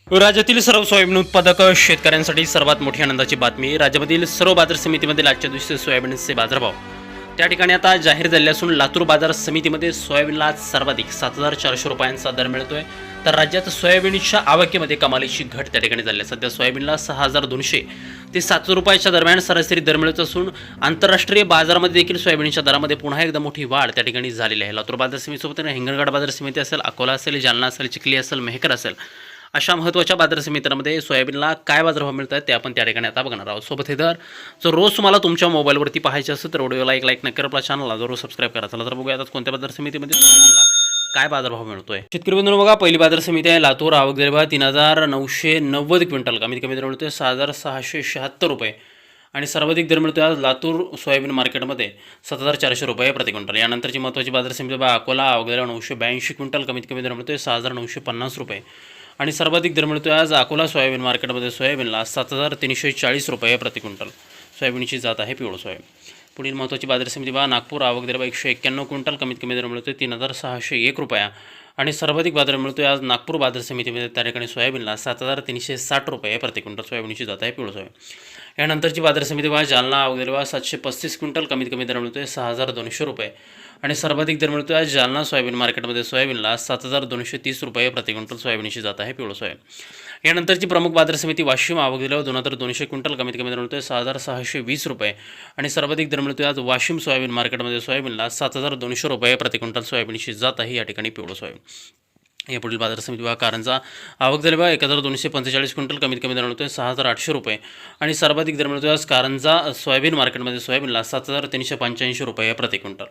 राज्यातील सर्व सोयाबीन उत्पादक शेतकऱ्यांसाठी सर्वात मोठी आनंदाची बातमी. राज्यामधील सर्व बाजार समितीमध्ये आजच्या दिवशी सोयाबीनचे बाजारभाव त्या ठिकाणी आता जाहीर झाले असून लातूर बाजार समितीमध्ये सोयाबीनला आज सर्वाधिक 7,400 रुपयांचा दर मिळतोय. तर राज्यात सोयाबीनच्या आवकेमध्ये कमालीची घट त्या ठिकाणी झाली आहे. सध्या सोयाबीनला 6,200 ते 700 रुपयाच्या दरम्यान सरासरी दर मिळत असून आंतरराष्ट्रीय बाजारामध्ये देखील सोयाबीनच्या दरामध्ये पुन्हा एकदा मोठी वाढ त्या ठिकाणी झालेली आहे. लातूर बाजार समितीसोबत हिंगणघाट बाजार समिती असेल, अकोला असेल, जालना असेल, चिखली असेल, मेहकर असेल, अशा महत्त्वाच्या बाजार समित्यांमध्ये सोयाबीनला काय बाजारभाव मिळत आहेत ते आपण त्या ठिकाणी आता बघणार आहोत. सोबत हे दर जर रोज तुम्हाला तुमच्या मोबाईलवरती पाहायचे असेल तर व्हिडिओला एक लाईक नक्की करा, आपल्या चॅनलला जरूर सबस्क्राईब करा. चला तर बघूया आता कोणत्या बाजार समितीमध्ये सोयाबीनला काय बाजारभाव मिळतोय. शेतकरी बंधूंनो बघा, पहिली बाजार समिती आहे लातूर. आवक दर 3,990 क्विंटल, कमीत कमी दर मिळतोय 6,676 रुपये आणि सर्वाधिक दर मिळतोय आज लातूर सोयाबीन मार्केटमध्ये 7,400 रुपये प्रति क्विंटल. यानंतरची महत्त्वाची बाजार समिती बघा, अकोला. आवक दर 982 क्विंटल, कमीत कमी दर मिळतोय 6,950 रुपये आणि सर्वाधिक दर मिळतोय आज अकोला सोयाबीन मार्केटमध्ये सोयाबीनला 7,340 रुपये प्रति क्विंटल. सोयाबीनची जात आहे पिवळं सोयाबीन. पुढील महत्त्वाची बाजार समिती बघा, नागपूर. आवक दर 191 क्विंटल, कमीत कमी दर मिळतोय 3,601 रुपया आणि सर्वाधिक बाजार मिळतोय आज नागपूर बाजार समितीमध्ये त्या ठिकाणी सोयाबीनला 7,360 रुपये प्रति क्विंटल. सोयाबीनची जात आहे पिवळं सोयाबीन. यानंतरची बाजार समिती बघा, जालना. आवक दर 735 क्विंटल, कमीत कमी दर मिळतोय 6,200 रुपये आणि सर्वाधिक दर मिळतोय आज जालना सोयाबीन मार्केटमध्ये सोयाबीनला 7,230 रुपये प्रति क्विंटल. सोयाबीनची जात आहे पिवळं सोयाबीन. यानंतरची प्रमुख बाजार समिती वाशिम. आवक दर 2,200 क्विंटल, कमीत कमी दर मिळतोय 6,620 रुपये आणि सर्वाधिक दर मिळतोय आज वाशिम सोयाबीन मार्केटमध्ये सोयाबीनला 7,200 रुपये प्रति क्विंटल. सोयाबीनची जात आहे या ठिकाणी पिवळं सोयाबीन. या पुढील बाजार समिती बघा, कारंजा. आवक दर 1,245 क्विंटल, कमीत कमी दर मिळतोय 6,800 रुपये आणि सर्वाधिक दर मिळतोय आज कारंजा सोयाबीन मार्केटमध्ये सोयाबीनला 7,385 रुपये प्रति क्विंटल.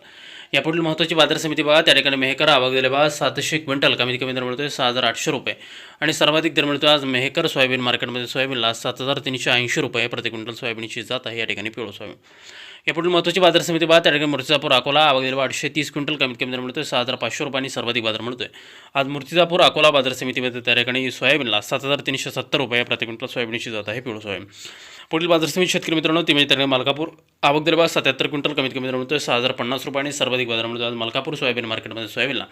या पुढील महत्त्वाची बाजार समिती बघा, त्या ठिकाणी मेहकर. आवक दर 700 क्विंटल, कमीत कमी दर मिळतोय 6,800 रुपये आणि सर्वाधिक दर मिळतोय आज मेहकर सोयाबीन मार्केटमध्ये सोयाबीनला 7,380 रुपये प्रति क्विंटल. सोयाबीनची जात आहे या ठिकाणी पिवळं सोयाबीन. या पुढील महत्त्वाची बाजार समिती बघा, त्या ठिकाणी मूर्तिजापूर. अकोला. आवक दर 830 क्विंटल, कमीत कमी दर मिळतोय 6,500 रुपये आणि सर्वाधिक बाजार मिळतोय आज मूर्तिजापूर अकोला बाजार समितीमध्ये त्या ठिकाणी सोयाबीनला 7,370 रुपये प्रति क्विंटल. सोयाबीनची जात आहे पिवळं सोयाबीन. पुढील बाजार समिती शेतकरी मित्रांनो ती म्हणजे त्या मलकापूर. आवक दर 77 क्विंटल, कमीत कमी दर मिळतोय 6,050 रुपये आणि सर्वाधिक बाजार मिळतोय आज मलकापूर सोयाबीन मार्केटमध्ये सोयाबीनला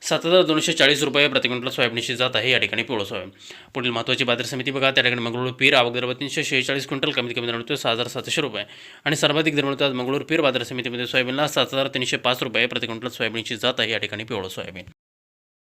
7,240 रुपये प्रति क्विंटल. सोयाबीनची जात आहे या ठिकाणी पिवळं सोयाबीन. पुढील महत्त्वाची बाजार समिती बघा, त्या ठिकाणी मंगळूर पीर. आवक दर 346 क्विंटल, कमीत कमी दर मिळतोय 6,700 रुपये आणि सर्वाधिक दर मिळतोय आज मंगळूर पीर बाजार समितीमध्ये सोयाबीनला 7,305 रुपये प्रति क्विंटल. सोयाबीनची जात आहे या ठिकाणी पिवळं सोयाबीन.